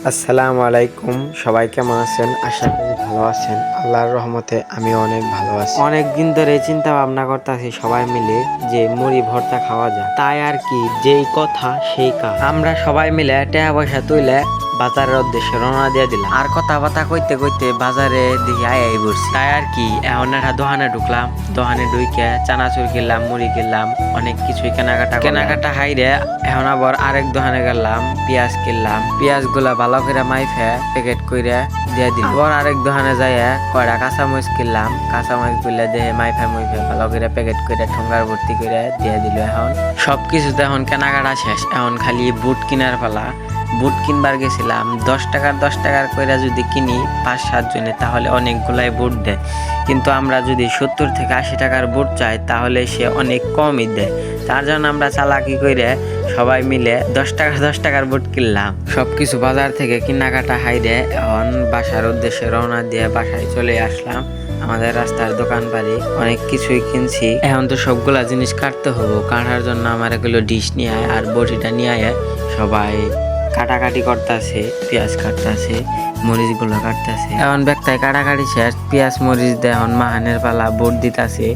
আসসালামু আলাইকুম, সবাই কেমন আছেন? আশা করি ভালো আছেন। আল্লাহর রহমতে আমি অনেক ভালো আছি। অনেক দিন ধরে চিন্তা ভাবনা করতেছি সবাই মিলে যে মুড়ি ভর্তা খাওয়া যায়। তাই আর কি, যেই কথা সেই কাজ। আমরা সবাই মিলে টাকা পয়সা তুলে বাজারের উদ্দেশ্যে রওনা দিয়ে দিলাম। আর কথাবার্তা কইতে কইতে বাজারে দিকে আই পড়ছি। তাই আর কি, এখন একটা দোকানে ঢুকলাম। দোকানে ঢুকে চানাচুর কিনলাম, মুড়ি কিনলাম, অনেক কিছুই কেনাকাটা হাইরে এখন আবার আরেক দোকানে গেলাম, পেঁয়াজ কিনলাম। পেঁয়াজ গুলা ভালো করে মাইফে প্যাকেট করে দিয়ে দিল। আবার আরেক দোকানে যাই কয়টা কাঁচামরিচ কিনলাম। কাঁচামরিচ গুলা দিয়ে মাইফে ভালো করে প্যাকেট করে ঠোঙ্গার ভর্তি করে দিয়ে দিল। এখন সবকিছুতে এখন কেনাকাটা শেষ। এখন খালি বুট কিনার পালা। বুট কিনবার গেছিলাম, 10 টাকার করে যদি কিনি 5-7 জনে তাহলে অনেকগুলাই বুট দেয়। কিন্তু আমরা যদি 70 থেকে 80 টাকার বুট চাই তাহলে সে অনেক কমই দেয়। তার জন্য আমরা চালাকি করে সবাই মিলে 10 টাকার বুট কিনলাম। সবকিছু বাজার থেকে কেনাকাটা হাইরে এখন বাসার উদ্দেশ্যে রওনা দিয়ে বাসায় চলে আসলাম। আমাদের রাস্তার দোকান বাড়ি অনেক কিছুই কিনছি। এখন তো সবগুলা জিনিস কাটতে হবো। কাটার জন্য আমার এগুলো ডিশ নিয়ে আর বটিটা নিয়ে সবাই কাটাকাটি করতেছে, পেঁয়াজ কাটতেছে, মরিচ গুলো কাটতেছে। এখন ব্যাগটায় কাটাকাটি শেষ, পেঁয়াজ মরিচ দিয়ে এখন মাহানের পালা, বুট দিতেছে,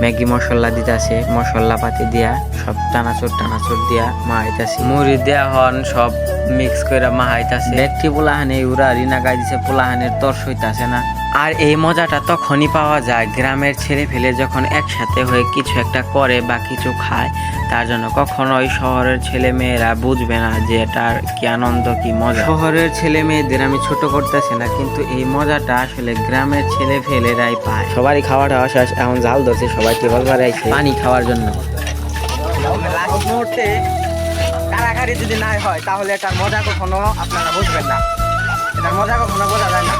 ম্যাগি মশলা দিতেছে, মশলা পাতি দিয়া সব টানাচুর দিয়া মাহাইতাছে। মুড়ি দেয়া হন সব মিক্স করে মাহাইতাছে। ব্যক্তি পোলাহানে উড়া রিনা গাই দিছে, পোলাহানের তর্স হইতাছে না। আর এই মজাটা তখনই পাওয়া যায় গ্রামের ছেলে ফেলে যখন একসাথে হয়ে কিছু একটা করে বা কিছু খায়। তার জন্য কখনোই শহরের ছেলে মেয়েরা বুঝবে না যে এটার কি আনন্দ, কি মজা। শহরের ছেলে মেয়েদের আমি ছোট করতেছি না, কিন্তু এই মজাটা আসলে গ্রামের ছেলে ফেলেরাই পায়। সবারই খাওয়া দাওয়া শেষ, এখন জাল ধরছে, সবাই টেবল বাড়ি আইছে পানি খাওয়ার জন্য। লাস্ট মুহূর্তে কারাকারি যদি না হয় তাহলে এটার মজা কখনো আপনারা বুঝবেন না। এটার মজা কখনো বোঝা যায় না।